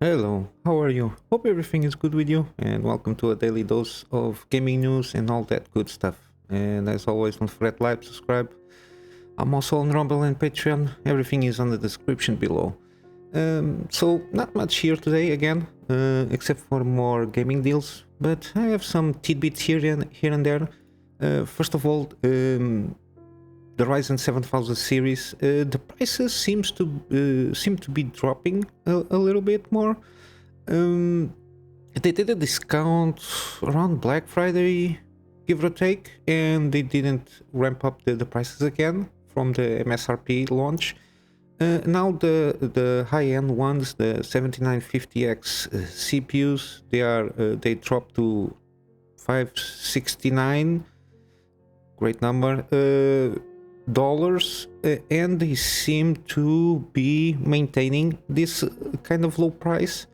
Hello, how are you? Hope everything is good with you, and welcome to a daily dose of gaming news and all that good stuff. And as always, don't forget to like, subscribe. I'm also on Rumble and Patreon. Everything is on the description below. So not much here today again, except for more gaming deals. But I have some tidbits here and there. First of all, the Ryzen 7000 series, the prices seem to be dropping a little bit more. They did a discount around Black Friday, give or take, and they didn't ramp up the prices again from the MSRP launch. Now the high-end ones, the 7950X CPUs, they dropped to 569, great number, dollars, and they seem to be maintaining this kind of low price.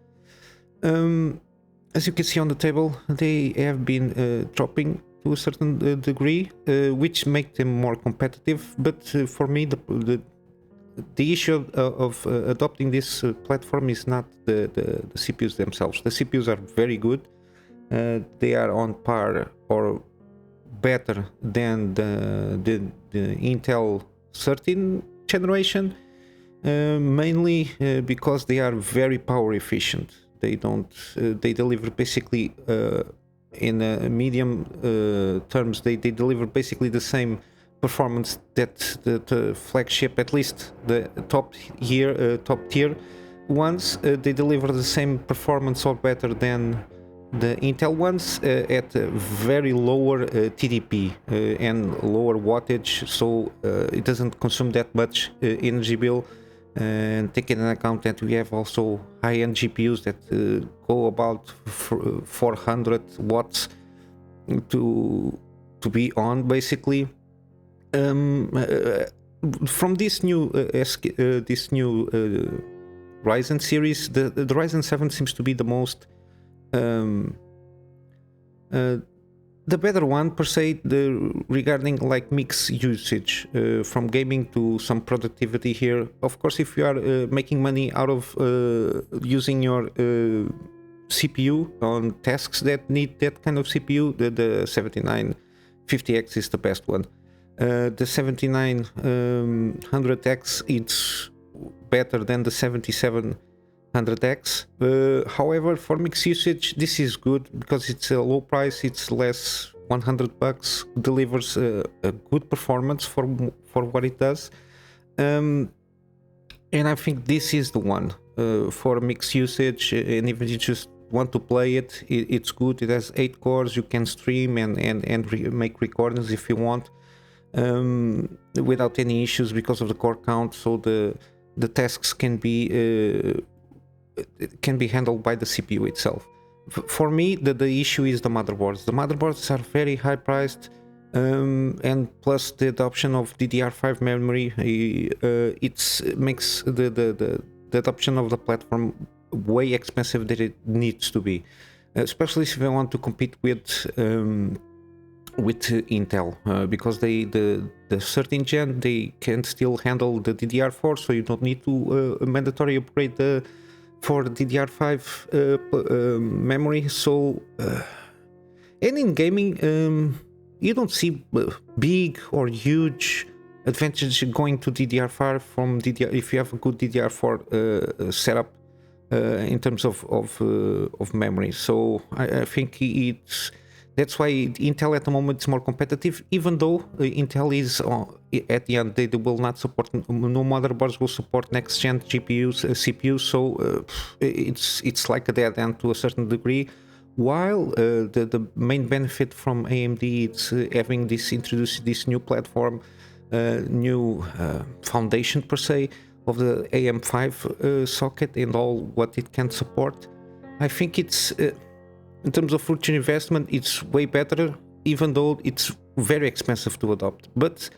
As you can see on the table, they have been dropping to a certain degree, which make them more competitive. But for me, the issue of adopting this platform is not the CPUs themselves. The CPUs are very good. They are on par or better than the Intel 13 generation, mainly because they are very power efficient. They deliver basically in medium terms, they deliver basically the same performance that the flagship, at least the top tier ones, they deliver the same performance or better than the Intel ones at very lower TDP and lower wattage, so it doesn't consume that much energy bill. And taking into account that we have also high-end GPUs that go about 400 watts to be on, basically. From this new Ryzen series, the Ryzen 7 seems to be the most the better one per se, regarding like mix usage, from gaming to some productivity here. Of course, if you are making money out of using your CPU on tasks that need that kind of CPU, the 7950X is the best one. The 7900X, it's better than the 7700X. However, for mix usage, this is good because it's a low price. It's less $100, delivers a good performance for what it does, and I think this is the one for mix usage. And if you just want to play it, it's good. It has 8 cores. You can stream and make recordings if you want, without any issues because of the core count. So the tasks can be handled by the CPU itself. For me, the issue is the motherboards. The motherboards are very high priced, and plus the adoption of DDR5 memory, it makes the adoption of the platform way expensive than it needs to be, especially if you want to compete with Intel, because the 13th gen, they can still handle the DDR4, so you don't need to mandatory upgrade for DDR5 memory. So and in gaming, you don't see big or huge advantage going to DDR5 from DDR if you have a good DDR4 setup in terms of memory. So I think that's why Intel at the moment is more competitive, even though Intel is at the end, they will not support, no motherboards will support next gen GPUs, CPUs, so it's like a dead end to a certain degree. While the main benefit from AMD is having introduced this new platform, new foundation per se of the AM5 socket and all what it can support. I think it's in terms of future investment, it's way better, even though it's very expensive to adopt. But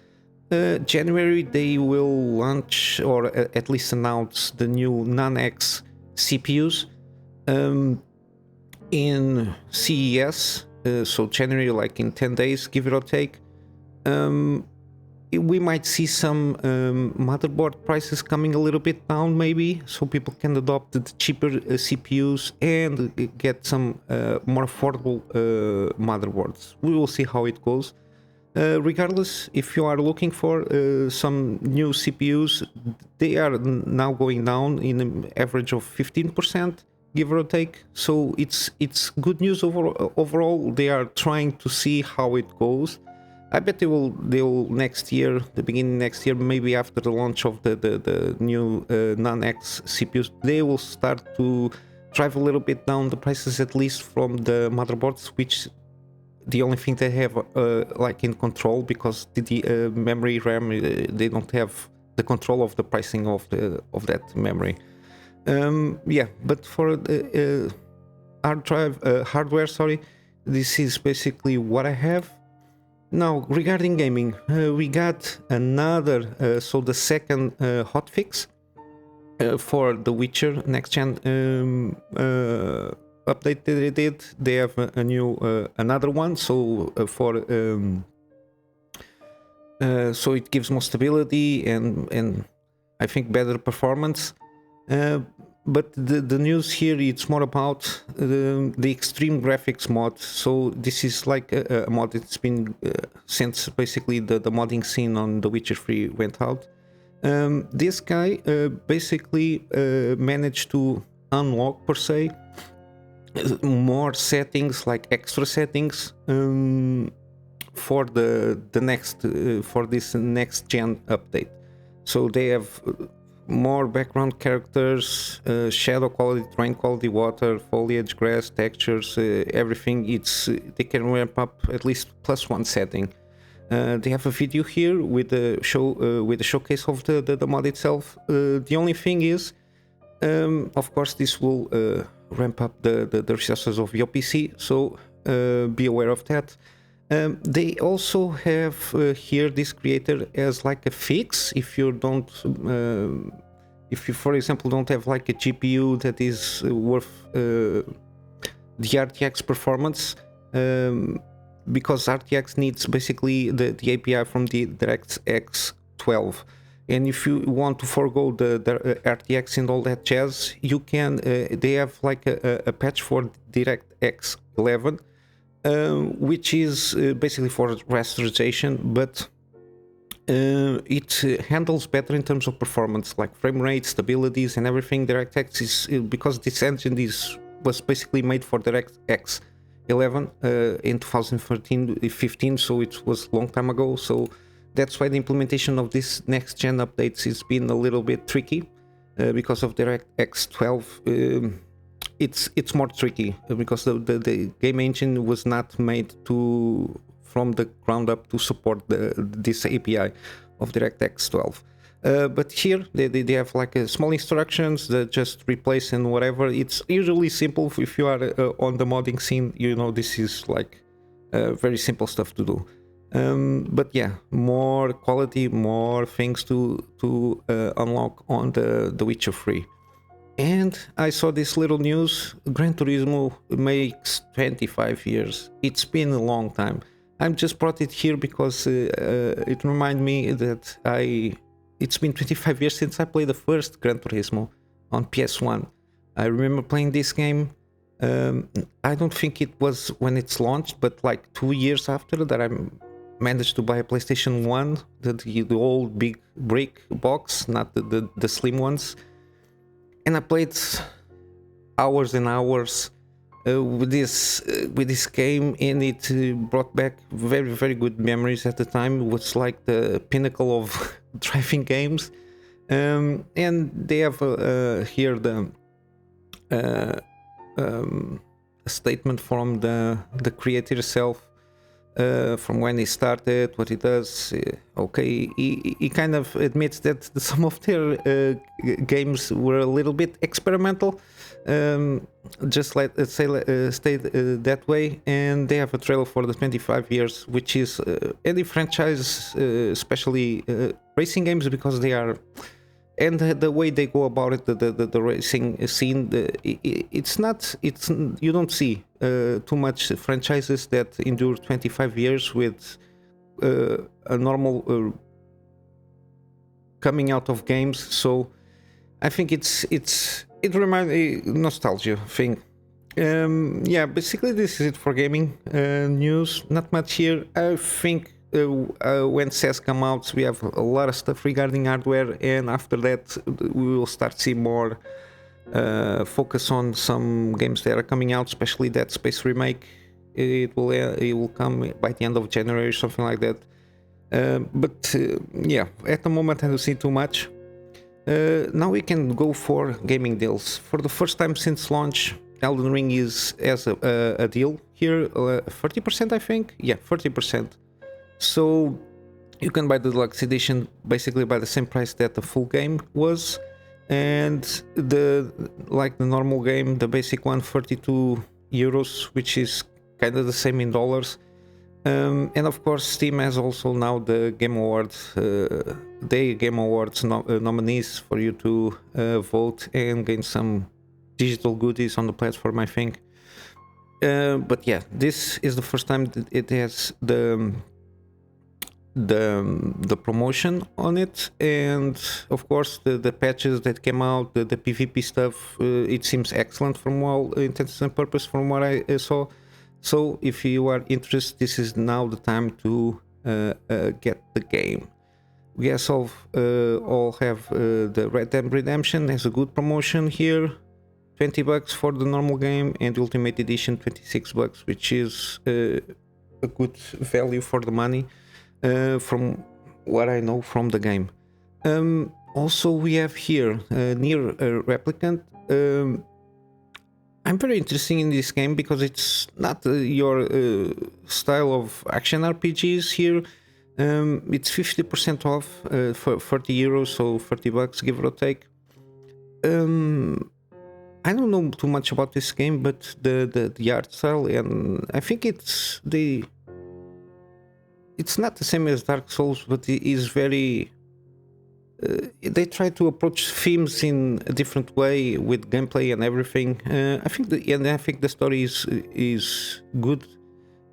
January, they will launch, or at least announce, the new non-X CPUs in CES. So January, like in 10 days, give it or take. we might see some motherboard prices coming a little bit down, maybe, so people can adopt the cheaper CPUs and get some more affordable motherboards. We will see how it goes. Regardless, if you are looking for some new CPUs, they are now going down in an average of 15%, give or take. So it's good news overall. They are trying to see how it goes. I bet they will next year, the beginning next year, maybe after the launch of the new non-X CPUs, they will start to drive a little bit down the prices, at least from the motherboards, which the only thing they have like in control, because the memory RAM, they don't have the control of the pricing of that memory. Yeah, but for hardware, sorry, this is basically what I have. Now, regarding gaming, we got another, so the second hotfix for the Witcher next gen update that they did. They have a new another one, so so it gives more stability and I think better performance. But the news here, it's more about the extreme graphics mod. So this is like a mod that's been since basically the modding scene on The Witcher 3 went out. This guy basically managed to unlock, per se, more settings, like extra settings, for the next for this next gen update. So they have more background characters, shadow quality, terrain quality, water, foliage, grass, textures, everything. They can ramp up at least +1 setting. They have a video here with the showcase of the mod itself. The only thing is, of course, this will ramp up the resources of your PC, so be aware of that. They also have here this creator as like a fix if you don't, if you, for example, don't have like a GPU that is worth the RTX performance, because RTX needs basically the API from the DirectX 12. And if you want to forego the RTX and all that jazz, you can. They have like a patch for DirectX 11, which is basically for rasterization, but it handles better in terms of performance, like frame rate, stabilities, and everything. DirectX is because this engine was basically made for DirectX 11 in 2013-15, so it was a long time ago. So that's why the implementation of this next gen updates has been a little bit tricky, because of DirectX 12. It's more tricky because the game engine was not made from the ground up to support this API of DirectX 12. But here they have like small instructions that just replace and whatever. It's usually simple. If you are on the modding scene, you know this is like very simple stuff to do. But yeah, more quality, more things to unlock on the Witcher 3. And I saw this little news. Gran Turismo makes 25 years. It's been a long time. I just brought it here because it reminded me that it's been 25 years since I played the first Gran Turismo on PS1. I remember playing this game. I don't think it was when it's launched, but like 2 years after that I managed to buy a PlayStation 1, the old big brick box, not the slim ones. And I played hours and hours with this game, and it brought back very, very good memories at the time. It was like the pinnacle of driving games. And they have here a statement from the creator itself, from when he started, what he does. Okay, he kind of admits that some of their games were a little bit experimental, just like stayed that way. And they have a trailer for the 25 years, which is any franchise, especially racing games, because they are, and the way they go about it, the racing scene, you don't see too much franchises that endure 25 years with a normal coming out of games. So I think it reminds me nostalgia thing. Yeah, basically this is it for gaming news. Not much here. I think when CES come out, we have a lot of stuff regarding hardware, and after that we will start see more focus on some games that are coming out, especially that Space remake. It will come by the end of January or something like that. But yeah, at the moment I don't see too much. Now we can go for gaming deals. For the first time since launch, Elden Ring has a deal here, 30% I think. Yeah, 30%. So you can buy the deluxe edition basically by the same price that the full game was, and the normal game, the basic one, 32 euros, which is kind of the same in dollars. And of course Steam has also now the Game Awards, nominees for you to vote and gain some digital goodies on the platform, I think. But yeah, this is the first time that it has the promotion on it, and of course the patches that came out, the PvP stuff, it seems excellent from all intents and purposes from what I saw. So if you are interested, this is now the time to get the game. We also all have the Red Dead Redemption has a good promotion here, $20 for the normal game, and Ultimate Edition $26, which is a good value for the money. From what I know from the game. Also we have here Nier Replicant. I'm very interested in this game because it's not your style of action RPGs here. It's 50% off for 30 euros, so $30 give or take. I don't know too much about this game, but the art style, and I think it's not the same as Dark Souls, but it is very... they try to approach themes in a different way with gameplay and everything. I think the story is good,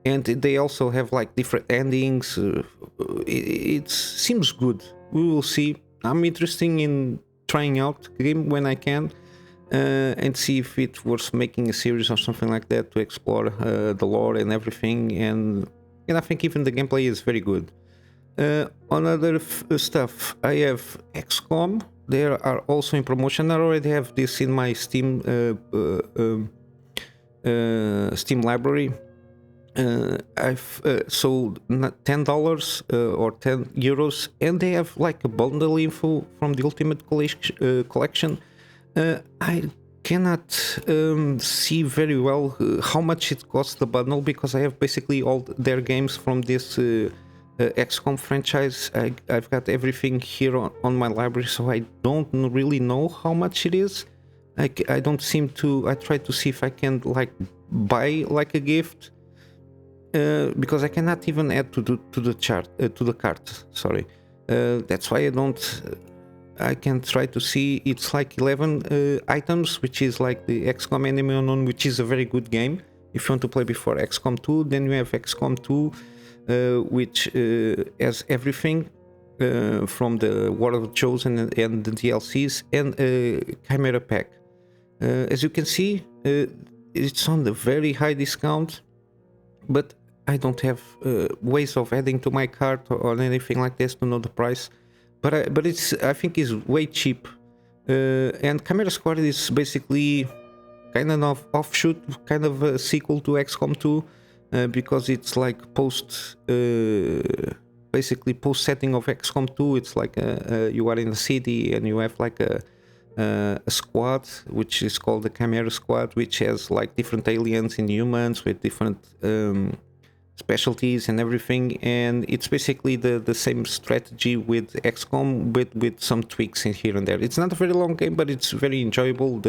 and they also have like different endings. It seems good. We will see. I'm interested in trying out the game when I can, and see if it's worth making a series or something like that to explore the lore and everything. And I think even the gameplay is very good. On other stuff, I have XCOM. They are also in promotion. I already have this in my Steam Steam library. I've sold $10 or 10 euros, and they have like a bundle info from the Ultimate Collection. I cannot see very well how much it costs the bundle, because I have basically all their games from this XCOM franchise. I've got everything here on my library, so I don't really know how much it is. I don't seem to. I try to see if I can like buy like a gift, because I cannot even add to the cart. Sorry, that's why I don't. I can try to see. It's like 11 items, which is like the XCOM Enemy Unknown, which is a very good game. If you want to play before XCOM 2, then you have XCOM 2, which has everything from the War of the Chosen and the DLCs, and Chimera Pack. As you can see, it's on the very high discount, but I don't have ways of adding to my cart or anything like this to know the price. But I think it's way cheap. And Chimera Squad is basically kind of offshoot, kind of a sequel to XCOM 2, because it's like basically post setting of XCOM 2. It's like you are in a city and you have like a squad, which is called the Chimera Squad, which has like different aliens and humans with different specialties and everything, and it's basically the same strategy with XCOM, with some tweaks in here and there. It's not a very long game, but it's very enjoyable.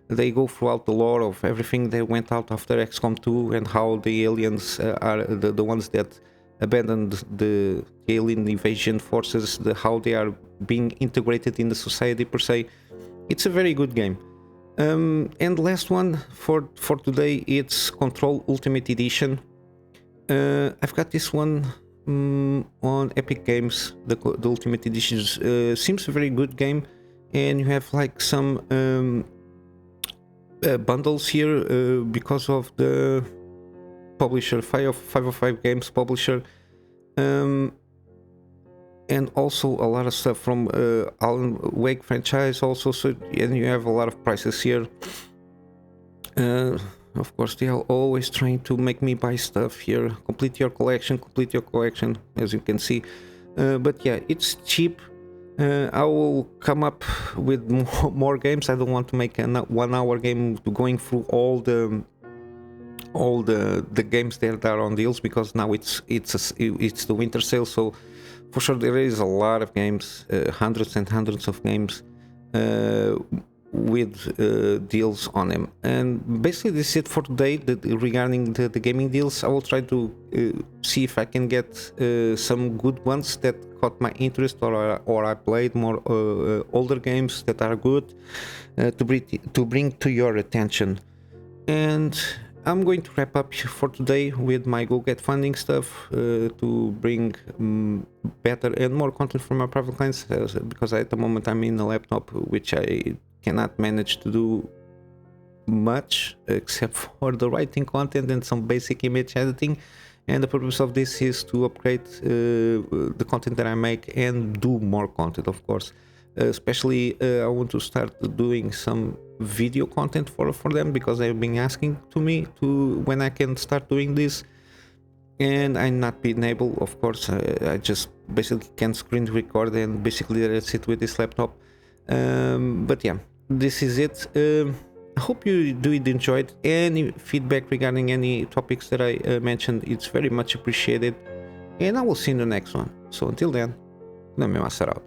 They go throughout the lore of everything that went out after XCOM 2 and how the aliens are the ones that abandoned the alien invasion forces, how they are being integrated in the society per se. It's a very good game. And last one for today, it's Control Ultimate Edition. I've got this one on Epic Games. The Ultimate Edition seems a very good game, and you have like some bundles here because of the publisher, 505 Games publisher, and also a lot of stuff from Alan Wake franchise also. So, and you have a lot of prices here. Of course, they are always trying to make me buy stuff here. Complete your collection, as you can see. But yeah, it's cheap. I will come up with more games. I don't want to make a 1 hour game going through all the games that are on deals, because now it's the winter sale. So for sure there is a lot of games, hundreds and hundreds of games with deals on them. And basically this is it for today regarding the gaming deals. I will try to see if I can get some good ones that caught my interest, or I played more older games that are good to bring to your attention. And I'm going to wrap up for today with my Go Get Funding stuff to bring better and more content from my private clients, because at the moment I'm in a laptop which I cannot manage to do much except for the writing content and some basic image editing. And the purpose of this is to upgrade the content that I make and do more content, of course. Especially I want to start doing some video content for them, because they've been asking to me to when I can start doing this, and I'm not being able, of course. I just basically can screen record, and basically that's it with this laptop. But yeah, this is it. I hope you did enjoy it. Any feedback regarding any topics that I mentioned, it's very much appreciated, and I will see you in the next one. So until then, Kunamy Master out.